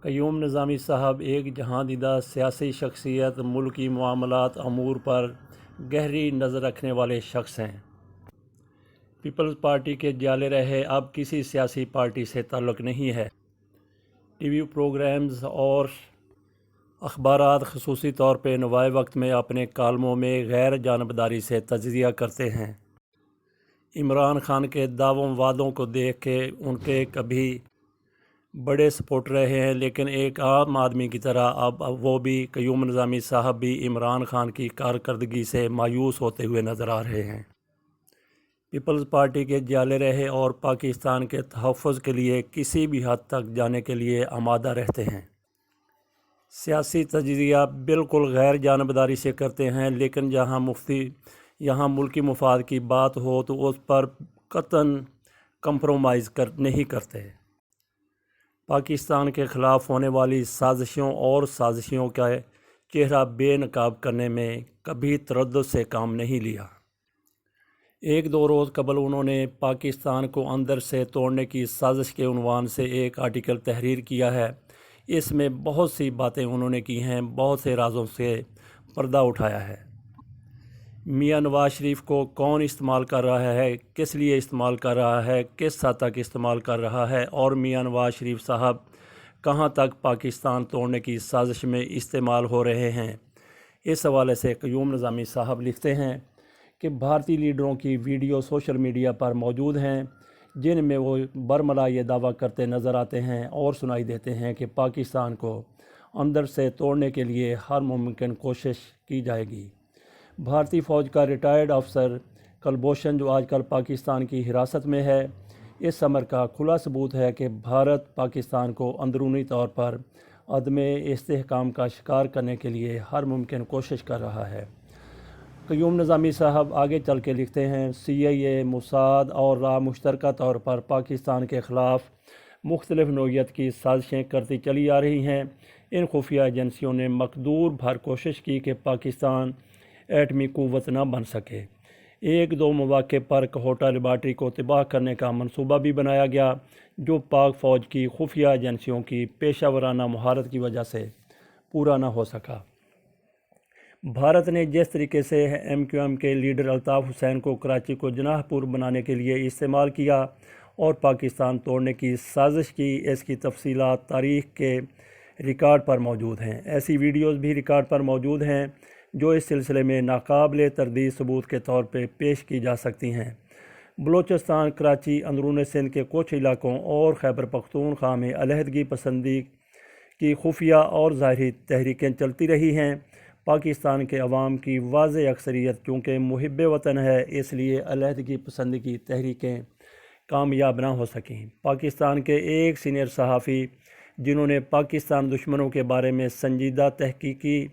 قیوم نظامی صاحب ایک جہاں دیدہ سیاسی شخصیت، ملکی معاملات امور پر گہری نظر رکھنے والے شخص ہیں۔ پیپلز پارٹی کے جالے رہے اب کسی سیاسی پارٹی سے تعلق نہیں ہے۔ ٹی وی پروگرامز اور اخبارات خصوصی طور پہ نوائے وقت میں اپنے کالموں میں غیر جانبداری سے تجزیہ کرتے ہیں۔ عمران خان کے دعووں وعدوں کو دیکھ کے ان کے کبھی بڑے سپورٹر رہے ہیں، لیکن ایک عام آدمی کی طرح اب وہ بھی قیوم نظامی صاحب بھی عمران خان کی کارکردگی سے مایوس ہوتے ہوئے نظر آ رہے ہیں۔ پیپلز پارٹی کے جالے رہے اور پاکستان کے تحفظ کے لیے کسی بھی حد تک جانے کے لیے آمادہ رہتے ہیں۔ سیاسی تجزیہ بالکل غیر جانبداری سے کرتے ہیں، لیکن یہاں ملکی مفاد کی بات ہو تو اس پر قطعاً کمپرومائز نہیں کرتے۔ پاکستان کے خلاف ہونے والی سازشوں کا چہرہ بے نقاب کرنے میں کبھی تردد سے کام نہیں لیا۔ ایک دو روز قبل انہوں نے پاکستان کو اندر سے توڑنے کی سازش کے عنوان سے ایک آرٹیکل تحریر کیا ہے۔ اس میں بہت سی باتیں انہوں نے کی ہیں، بہت سے رازوں سے پردہ اٹھایا ہے۔ میاں نواز شریف کو کون استعمال کر رہا ہے، کس لیے استعمال کر رہا ہے، کس حد تک استعمال کر رہا ہے، اور میاں نواز شریف صاحب کہاں تک پاکستان توڑنے کی سازش میں استعمال ہو رہے ہیں۔ اس حوالے سے قیوم نظامی صاحب لکھتے ہیں کہ بھارتی لیڈروں کی ویڈیو سوشل میڈیا پر موجود ہیں، جن میں وہ برملا یہ دعویٰ کرتے نظر آتے ہیں اور سنائی دیتے ہیں کہ پاکستان کو اندر سے توڑنے کے لیے ہر ممکن کوشش کی جائے گی۔ بھارتی فوج کا ریٹائرڈ افسر کلبھوشن، جو آج کل پاکستان کی حراست میں ہے، اس امر کا کھلا ثبوت ہے کہ بھارت پاکستان کو اندرونی طور پر عدم استحکام کا شکار کرنے کے لیے ہر ممکن کوشش کر رہا ہے۔ قیوم نظامی صاحب آگے چل کے لکھتے ہیں، CIA، موساد اور را مشترکہ طور پر پاکستان کے خلاف مختلف نوعیت کی سازشیں کرتی چلی آ رہی ہیں۔ ان خفیہ ایجنسیوں نے مقدور بھر کوشش کی کہ پاکستان ایٹمی قوت نہ بن سکے۔ ایک دو مواقع پر کہوٹہ لیبارٹری کو تباہ کرنے کا منصوبہ بھی بنایا گیا، جو پاک فوج کی خفیہ ایجنسیوں کی پیشہ ورانہ مہارت کی وجہ سے پورا نہ ہو سکا۔ بھارت نے جس طریقے سے MQM کے لیڈر الطاف حسین کو کراچی کو جناح پور بنانے کے لیے استعمال کیا اور پاکستان توڑنے کی سازش کی، اس کی تفصیلات تاریخ کے ریکارڈ پر موجود ہیں۔ ایسی ویڈیوز بھی ریکارڈ پر موجود ہیں جو اس سلسلے میں ناقابل تردید ثبوت کے طور پہ پیش کی جا سکتی ہیں۔ بلوچستان، کراچی، اندرون سندھ کے کچھ علاقوں اور خیبر پختونخوا میں علیحدگی پسندی کی خفیہ اور ظاہری تحریکیں چلتی رہی ہیں۔ پاکستان کے عوام کی واضح اکثریت چونکہ محب وطن ہے، اس لیے علیحدگی پسندی کی تحریکیں کامیاب نہ ہو سکیں۔ پاکستان کے ایک سینئر صحافی، جنہوں نے پاکستان دشمنوں کے بارے میں سنجیدہ تحقیقی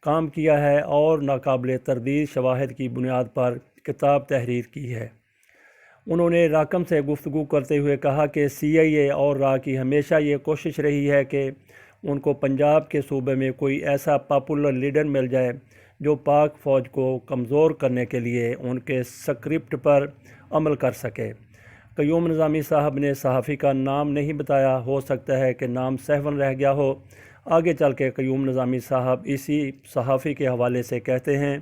کام کیا ہے اور ناقابل تردید شواہد کی بنیاد پر کتاب تحریر کی ہے، انہوں نے راکم سے گفتگو کرتے ہوئے کہا کہ CIA اور را کی ہمیشہ یہ کوشش رہی ہے کہ ان کو پنجاب کے صوبے میں کوئی ایسا پاپولر لیڈر مل جائے جو پاک فوج کو کمزور کرنے کے لیے ان کے سکرپٹ پر عمل کر سکے۔ قیوم نظامی صاحب نے صحافی کا نام نہیں بتایا، ہو سکتا ہے کہ نام سہون رہ گیا ہو۔ آگے چل کے قیوم نظامی صاحب اسی صحافی کے حوالے سے کہتے ہیں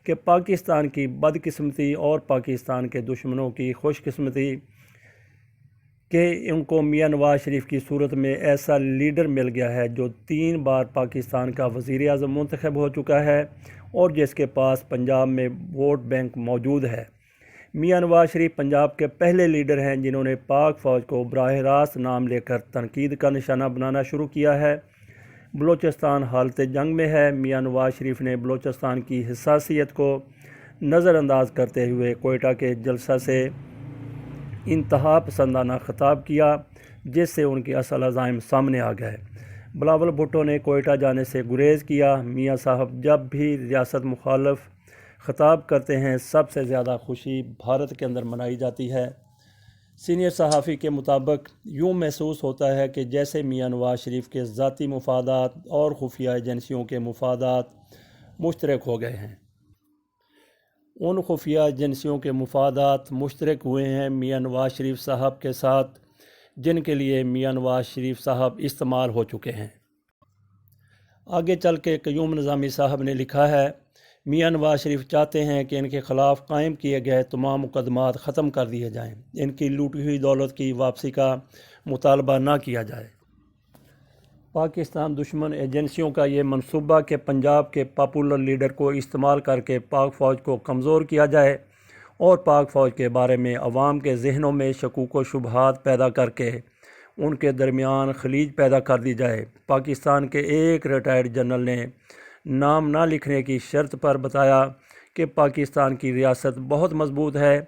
کہ پاکستان کی بدقسمتی اور پاکستان کے دشمنوں کی خوش قسمتی کہ ان کو میاں نواز شریف کی صورت میں ایسا لیڈر مل گیا ہے جو 3 بار پاکستان کا وزیر اعظم منتخب ہو چکا ہے اور جس کے پاس پنجاب میں ووٹ بینک موجود ہے۔ میاں نواز شریف پنجاب کے پہلے لیڈر ہیں جنہوں نے پاک فوج کو براہ راست نام لے کر تنقید کا نشانہ بنانا شروع کیا ہے۔ بلوچستان حالت جنگ میں ہے۔ میاں نواز شریف نے بلوچستان کی حساسیت کو نظر انداز کرتے ہوئے کوئٹہ کے جلسہ سے انتہا پسندانہ خطاب کیا، جس سے ان کے اصل عزائم سامنے آ گئے۔ بلاول بھٹو نے کوئٹہ جانے سے گریز کیا۔ میاں صاحب جب بھی ریاست مخالف خطاب کرتے ہیں، سب سے زیادہ خوشی بھارت کے اندر منائی جاتی ہے۔ سینئر صحافی کے مطابق یوں محسوس ہوتا ہے کہ جیسے میاں نواز شریف کے ذاتی مفادات اور خفیہ ایجنسیوں کے مفادات مشترک ہو گئے ہیں۔ ان خفیہ ایجنسیوں کے مفادات مشترک ہوئے ہیں۔ میاں نواز شریف صاحب کے ساتھ جن کے لیے میاں نواز شریف صاحب استعمال ہو چکے ہیں۔ آگے چل کے قیوم نظامی صاحب نے لکھا ہے، میاں نواز شریف چاہتے ہیں کہ ان کے خلاف قائم کیے گئے تمام مقدمات ختم کر دیے جائیں، ان کی لوٹی ہوئی دولت کی واپسی کا مطالبہ نہ کیا جائے۔ پاکستان دشمن ایجنسیوں کا یہ منصوبہ کہ پنجاب کے پاپولر لیڈر کو استعمال کر کے پاک فوج کو کمزور کیا جائے اور پاک فوج کے بارے میں عوام کے ذہنوں میں شکوک و شبہات پیدا کر کے ان کے درمیان خلیج پیدا کر دی جائے۔ پاکستان کے ایک ریٹائرڈ جنرل نے نام نہ لکھنے کی شرط پر بتایا کہ پاکستان کی ریاست بہت مضبوط ہے۔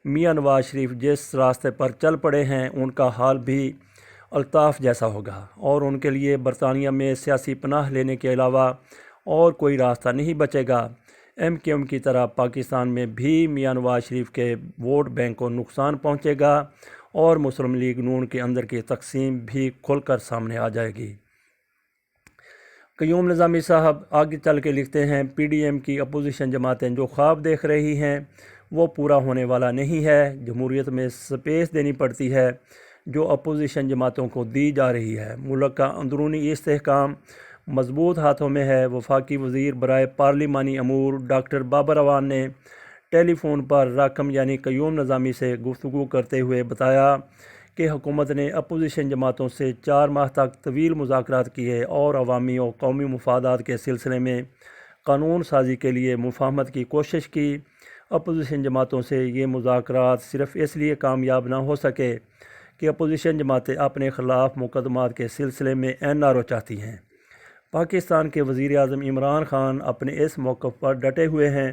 میاں نواز شریف جس راستے پر چل پڑے ہیں ان کا حال بھی الطاف جیسا ہوگا اور ان کے لیے برطانیہ میں سیاسی پناہ لینے کے علاوہ اور کوئی راستہ نہیں بچے گا۔ MQM کی طرح پاکستان میں بھی میاں نواز شریف کے ووٹ بینک کو نقصان پہنچے گا اور مسلم لیگ نون کے اندر کی تقسیم بھی کھل کر سامنے آ جائے گی۔ قیوم نظامی صاحب آگے چل کے لکھتے ہیں، PDM کی اپوزیشن جماعتیں جو خواب دیکھ رہی ہیں وہ پورا ہونے والا نہیں ہے۔ جمہوریت میں سپیس دینی پڑتی ہے جو اپوزیشن جماعتوں کو دی جا رہی ہے۔ ملک کا اندرونی استحکام مضبوط ہاتھوں میں ہے۔ وفاقی وزیر برائے پارلیمانی امور ڈاکٹر بابر اعوان نے ٹیلی فون پر راکم یعنی قیوم نظامی سے گفتگو کرتے ہوئے بتایا کہ حکومت نے اپوزیشن جماعتوں سے 4 ماہ تک طویل مذاکرات کیے اور عوامی و قومی مفادات کے سلسلے میں قانون سازی کے لیے مفاہمت کی کوشش کی۔ اپوزیشن جماعتوں سے یہ مذاکرات صرف اس لیے کامیاب نہ ہو سکے کہ اپوزیشن جماعتیں اپنے خلاف مقدمات کے سلسلے میں NRO چاہتی ہیں۔ پاکستان کے وزیر اعظم عمران خان اپنے اس موقف پر ڈٹے ہوئے ہیں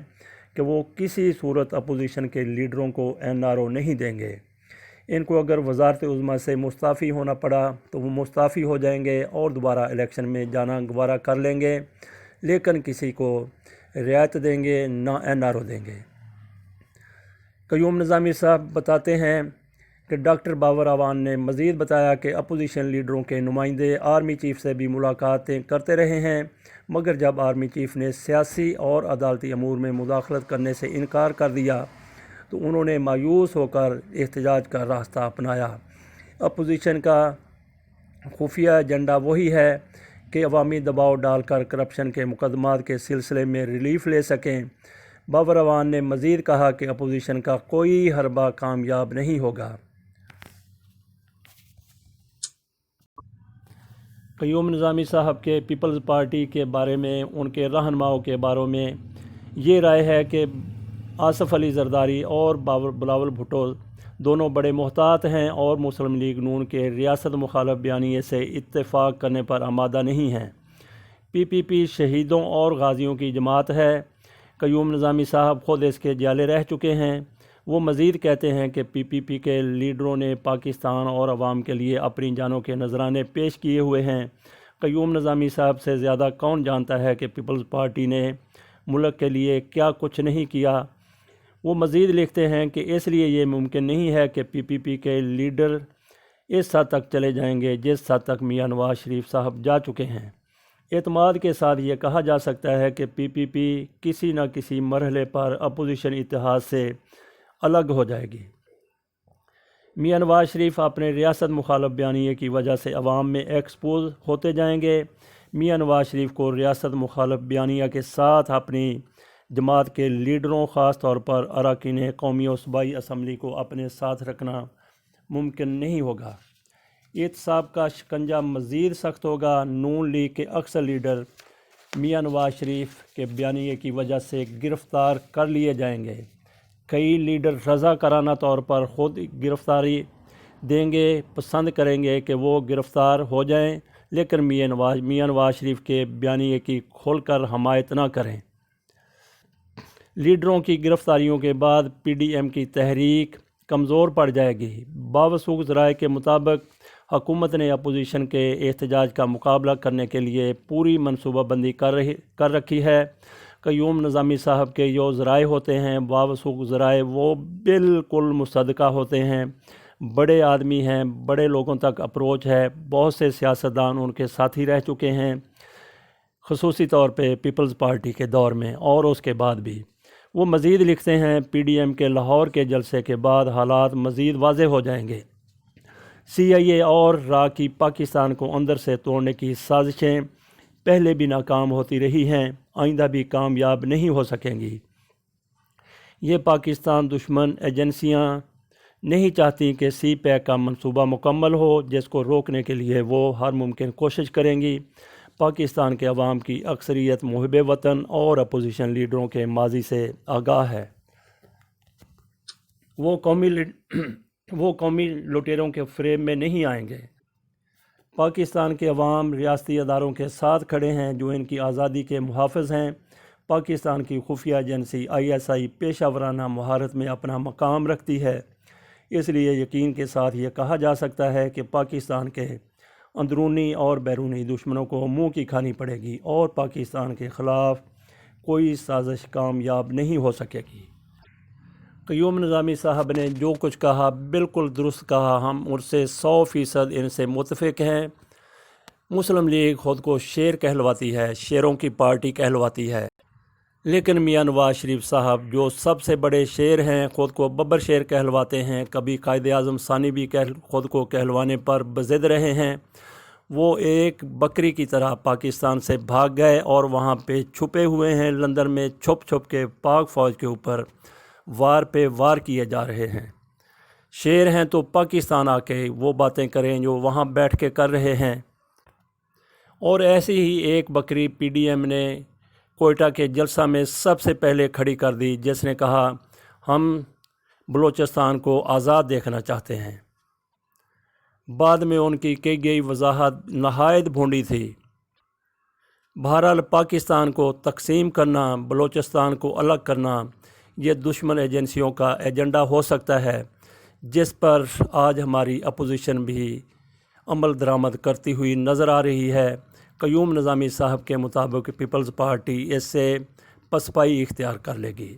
کہ وہ کسی صورت اپوزیشن کے لیڈروں کو NRO نہیں دیں گے۔ ان کو اگر وزارت عظمیٰ سے مستعفی ہونا پڑا تو وہ مستعفی ہو جائیں گے اور دوبارہ الیکشن میں جانا گوارا کر لیں گے، لیکن کسی کو رعایت دیں گے نہ NRO دیں گے۔ قیوم نظامی صاحب بتاتے ہیں کہ ڈاکٹر بابر اعوان نے مزید بتایا کہ اپوزیشن لیڈروں کے نمائندے آرمی چیف سے بھی ملاقاتیں کرتے رہے ہیں، مگر جب آرمی چیف نے سیاسی اور عدالتی امور میں مداخلت کرنے سے انکار کر دیا تو انہوں نے مایوس ہو کر احتجاج کا راستہ اپنایا۔ اپوزیشن کا خفیہ ایجنڈا وہی ہے کہ عوامی دباؤ ڈال کر کرپشن کے مقدمات کے سلسلے میں ریلیف لے سکیں۔ بابر اعوان نے مزید کہا کہ اپوزیشن کا کوئی حربہ کامیاب نہیں ہوگا۔ قیوم نظامی صاحب کے پیپلز پارٹی کے بارے میں ان کے رہنماؤں کے بارے میں یہ رائے ہے کہ آصف علی زرداری اور بلاول بھٹو دونوں بڑے محتاط ہیں اور مسلم لیگ نون کے ریاست مخالف بیانیے سے اتفاق کرنے پر آمادہ نہیں ہیں۔ PPP شہیدوں اور غازیوں کی جماعت ہے۔ قیوم نظامی صاحب خود اس کے جالے رہ چکے ہیں۔ وہ مزید کہتے ہیں کہ PPP کے لیڈروں نے پاکستان اور عوام کے لیے اپنی جانوں کے نذرانے پیش کیے ہوئے ہیں۔ قیوم نظامی صاحب سے زیادہ کون جانتا ہے کہ پیپلز پارٹی نے ملک کے لیے کیا کچھ نہیں کیا۔ وہ مزید لکھتے ہیں کہ اس لیے یہ ممکن نہیں ہے کہ PPP کے لیڈر اس حد تک چلے جائیں گے جس حد تک میاں نواز شریف صاحب جا چکے ہیں۔ اعتماد کے ساتھ یہ کہا جا سکتا ہے کہ PPP کسی نہ کسی مرحلے پر اپوزیشن اتحاد سے الگ ہو جائے گی۔ میاں نواز شریف اپنے ریاست مخالف بیانیے کی وجہ سے عوام میں ایکسپوز ہوتے جائیں گے۔ میاں نواز شریف کو ریاست مخالف بیانیہ کے ساتھ اپنی جماعت کے لیڈروں خاص طور پر اراکین قومی و صوبائی اسمبلی کو اپنے ساتھ رکھنا ممکن نہیں ہوگا۔ احتساب کا شکنجہ مزید سخت ہوگا۔ نون لیگ کے اکثر لیڈر میاں نواز شریف کے بیانیے کی وجہ سے گرفتار کر لیے جائیں گے۔ کئی لیڈر رضاکارانہ طور پر خود گرفتاری دیں گے، پسند کریں گے کہ وہ گرفتار ہو جائیں، لیکن میاں نواز شریف کے بیانیے کی کھل کر حمایت نہ کریں۔ لیڈروں کی گرفتاریوں کے بعد PDM کی تحریک کمزور پڑ جائے گی۔ باوثوق ذرائع کے مطابق حکومت نے اپوزیشن کے احتجاج کا مقابلہ کرنے کے لیے پوری منصوبہ بندی کر رکھی ہے۔ قیوم نظامی صاحب کے جو ذرائع ہوتے ہیں باوثوق ذرائع وہ بالکل مصدقہ ہوتے ہیں، بڑے آدمی ہیں، بڑے لوگوں تک اپروچ ہے، بہت سے سیاستدان ان کے ساتھی رہ چکے ہیں، خصوصی طور پہ پیپلز پارٹی کے دور میں اور اس کے بعد بھی۔ وہ مزید لکھتے ہیں، PDM کے لاہور کے جلسے کے بعد حالات مزید واضح ہو جائیں گے۔ CIA اور را کی پاکستان کو اندر سے توڑنے کی سازشیں پہلے بھی ناکام ہوتی رہی ہیں، آئندہ بھی کامیاب نہیں ہو سکیں گی۔ یہ پاکستان دشمن ایجنسیاں نہیں چاہتی کہ CPEC کا منصوبہ مکمل ہو، جس کو روکنے کے لیے وہ ہر ممکن کوشش کریں گی۔ پاکستان کے عوام کی اکثریت محب وطن اور اپوزیشن لیڈروں کے ماضی سے آگاہ ہے۔ وہ قومی لٹیروں کے فریب میں نہیں آئیں گے۔ پاکستان کے عوام ریاستی اداروں کے ساتھ کھڑے ہیں جو ان کی آزادی کے محافظ ہیں۔ پاکستان کی خفیہ ایجنسی ISI پیشہ ورانہ مہارت میں اپنا مقام رکھتی ہے، اس لیے یقین کے ساتھ یہ کہا جا سکتا ہے کہ پاکستان کے اندرونی اور بیرونی دشمنوں کو منہ کی کھانی پڑے گی اور پاکستان کے خلاف کوئی سازش کامیاب نہیں ہو سکے گی۔ قیوم نظامی صاحب نے جو کچھ کہا بالکل درست کہا، ہم اس سے 100% ان سے متفق ہیں۔ مسلم لیگ خود کو شیر کہلواتی ہے، شیروں کی پارٹی کہلواتی ہے، لیکن میاں نواز شریف صاحب جو سب سے بڑے شیر ہیں خود کو ببر شیر کہلواتے ہیں۔ کبھی قائد اعظم ثانی بھی خود کو کہلوانے پر بضد رہے ہیں۔ وہ ایک بکری کی طرح پاکستان سے بھاگ گئے اور وہاں پہ چھپے ہوئے ہیں، لندن میں چھپ چھپ کے پاک فوج کے اوپر وار پہ وار کیے جا رہے ہیں۔ شیر ہیں تو پاکستان آ کے وہ باتیں کریں جو وہاں بیٹھ کے کر رہے ہیں۔ اور ایسی ہی ایک بکری PDM نے کوئٹہ کے جلسہ میں سب سے پہلے کھڑی کر دی، جس نے کہا ہم بلوچستان کو آزاد دیکھنا چاہتے ہیں۔ بعد میں ان کی کی گئی وضاحت نہایت بھونڈی تھی۔ بہرحال پاکستان کو تقسیم کرنا، بلوچستان کو الگ کرنا، یہ دشمن ایجنسیوں کا ایجنڈا ہو سکتا ہے، جس پر آج ہماری اپوزیشن بھی عمل درآمد کرتی ہوئی نظر آ رہی ہے۔ قیوم نظامی صاحب کے مطابق پیپلز پارٹی اس سے پسپائی اختیار کر لے گی۔